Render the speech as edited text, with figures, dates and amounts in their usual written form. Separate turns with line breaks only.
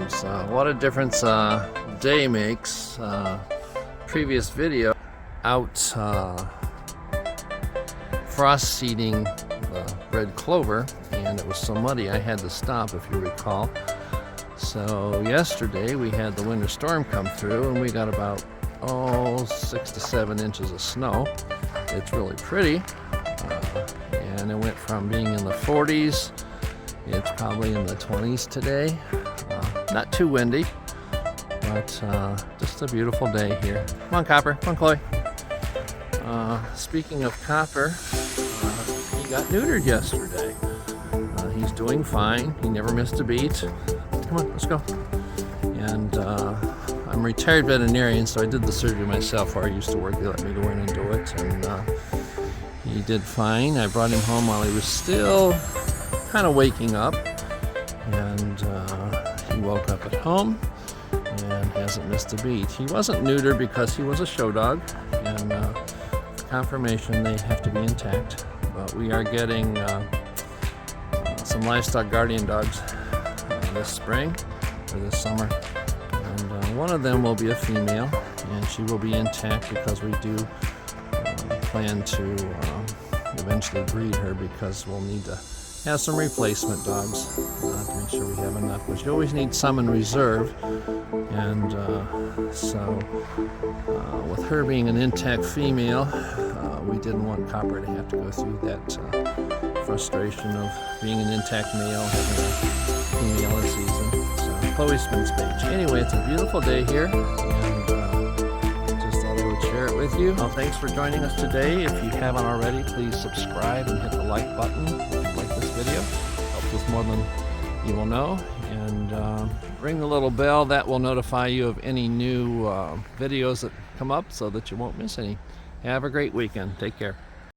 dogs. What a difference day makes. Previous video out frost seeding red clover, and it was so muddy I had to stop, if you recall. So yesterday we had the winter storm come through and we got about 6 to 7 inches of snow. It's really pretty, and it went from being in the 40s, it's probably in the 20s today. Not too windy, but just a beautiful day here. Come on, Copper. Come on, Chloe. Speaking of Copper, he got neutered yesterday. He's doing fine. He never missed a beat. Come on, let's go. And I'm a retired veterinarian, so I did the surgery myself where I used to work. They let me go in and do it, and he did fine. I brought him home while he was still kind of waking up, and he woke up at home and hasn't missed a beat. He wasn't neutered because he was a show dog, and for confirmation they have to be intact. But we are getting some Livestock Guardian Dogs this spring or this summer, and one of them will be a female, and she will be intact because we do plan to eventually breed her, because we'll need to have some replacement dogs to make sure we have enough, but you always need some in reserve. And so with her being an intact female, we didn't want Copper to have to go through that frustration of being an intact male having a female this season. So Chloe spins page. Anyway, it's a beautiful day here, and just thought I would share it with you. Well, thanks for joining us today. If you haven't already, please subscribe and hit the like button if you like this video. Helps us more than you will know. And ring the little bell. That will notify you of any new videos that come up so that you won't miss any. Have a great weekend. Take care.